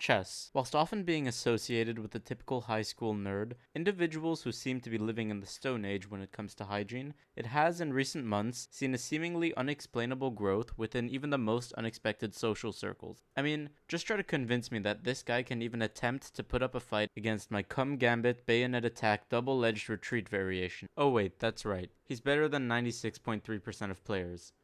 Chess. Whilst often being associated with the typical high school nerd, individuals who seem to be living in the Stone Age when it comes to hygiene, it has in recent months seen a seemingly unexplainable growth within even the most unexpected social circles. I mean, just try to convince me that this guy can even attempt to put up a fight against my Cum Gambit Bayonet Attack double-edged retreat variation. Oh wait, that's right. He's better than 96.3% of players.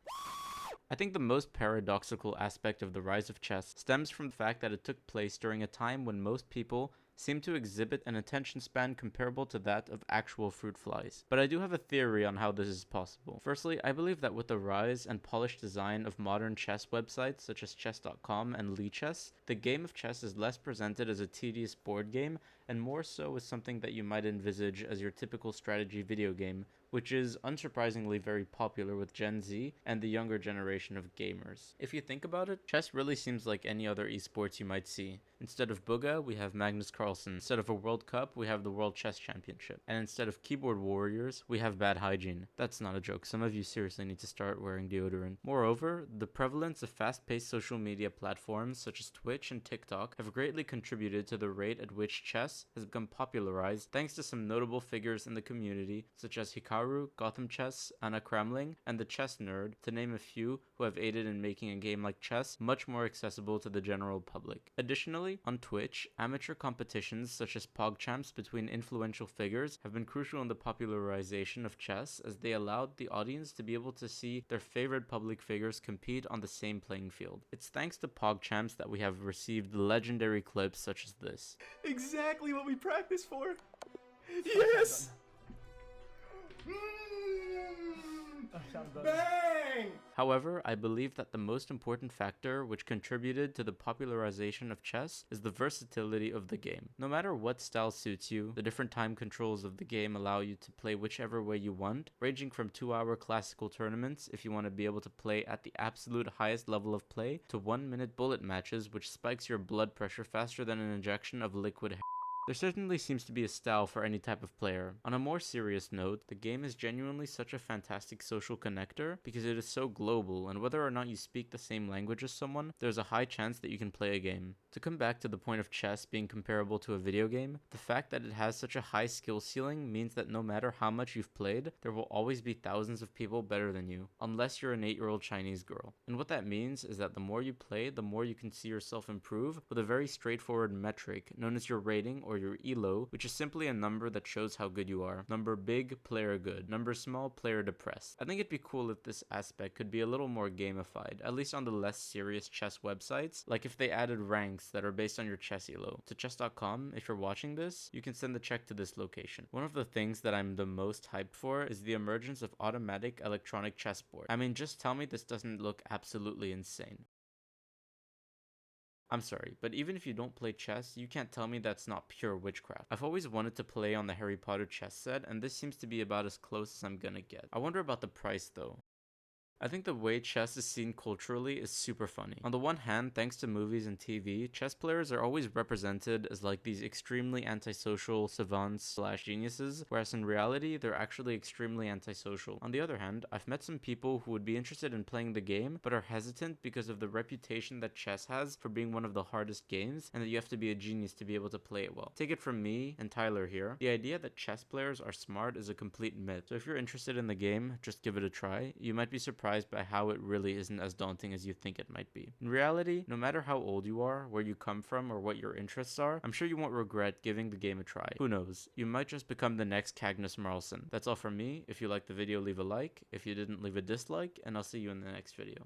I think the most paradoxical aspect of the rise of chess stems from the fact that it took place during a time when most people seem to exhibit an attention span comparable to that of actual fruit flies. But I do have a theory on how this is possible. Firstly, I believe that with the rise and polished design of modern chess websites such as chess.com and Lichess, the game of chess is less presented as a tedious board game and more so as something that you might envisage as your typical strategy video game, which is unsurprisingly very popular with Gen Z and the younger generation of gamers. If you think about it, chess really seems like any other esports you might see. Instead of Bugha, we have Magnus Carlsen. Instead of a World Cup, we have the World Chess Championship. And instead of keyboard warriors, we have bad hygiene. That's not a joke. Some of you seriously need to start wearing deodorant. Moreover, the prevalence of fast-paced social media platforms such as Twitch and TikTok have greatly contributed to the rate at which chess has become popularized thanks to some notable figures in the community such as Hikaru, Gotham Chess, Anna Kramling, and the Chess Nerd, to name a few who have aided in making a game like chess much more accessible to the general public. Additionally, on Twitch, amateur competitions such as PogChamps between influential figures have been crucial in the popularization of chess as they allowed the audience to be able to see their favorite public figures compete on the same playing field. It's thanks to PogChamps that we have received legendary clips such as this. Exactly what we practiced for. Yes! Bang! However, I believe that the most important factor which contributed to the popularization of chess is the versatility of the game. No matter what style suits you, the different time controls of the game allow you to play whichever way you want, ranging from 2-hour classical tournaments if you want to be able to play at the absolute highest level of play, to 1-minute bullet matches which spikes your blood pressure faster than an injection of liquid. There certainly seems to be a style for any type of player. On a more serious note, the game is genuinely such a fantastic social connector because it is so global, and whether or not you speak the same language as someone, there's a high chance that you can play a game. To come back to the point of chess being comparable to a video game, the fact that it has such a high skill ceiling means that no matter how much you've played, there will always be thousands of people better than you, unless you're an 8-year-old Chinese girl. And what that means is that the more you play, the more you can see yourself improve with a very straightforward metric known as your rating or your ELO, which is simply a number that shows how good you are. Number big, player good. Number small, player depressed. I think it'd be cool if this aspect could be a little more gamified, at least on the less serious chess websites, like if they added ranks that are based on your chess ELO. To chess.com, if you're watching this, you can send the check to this location. One of the things that I'm the most hyped for is the emergence of automatic electronic chessboard. I mean, just tell me this doesn't look absolutely insane. I'm sorry, but even if you don't play chess, you can't tell me that's not pure witchcraft. I've always wanted to play on the Harry Potter chess set, and this seems to be about as close as I'm gonna get. I wonder about the price though. I think the way chess is seen culturally is super funny. On the one hand, thanks to movies and TV, chess players are always represented as like these extremely antisocial savants slash geniuses, whereas in reality, they're actually extremely antisocial. On the other hand, I've met some people who would be interested in playing the game, but are hesitant because of the reputation that chess has for being one of the hardest games, and that you have to be a genius to be able to play it well. Take it from me and Tyler here, the idea that chess players are smart is a complete myth. So if you're interested in the game, just give it a try. You might be surprised by how it really isn't as daunting as you think it might be. In reality, no matter how old you are, where you come from, or what your interests are, I'm sure you won't regret giving the game a try. Who knows? You might just become the next Cagnus Marlson. That's all from me. If you liked the video, leave a like. If you didn't, leave a dislike, and I'll see you in the next video.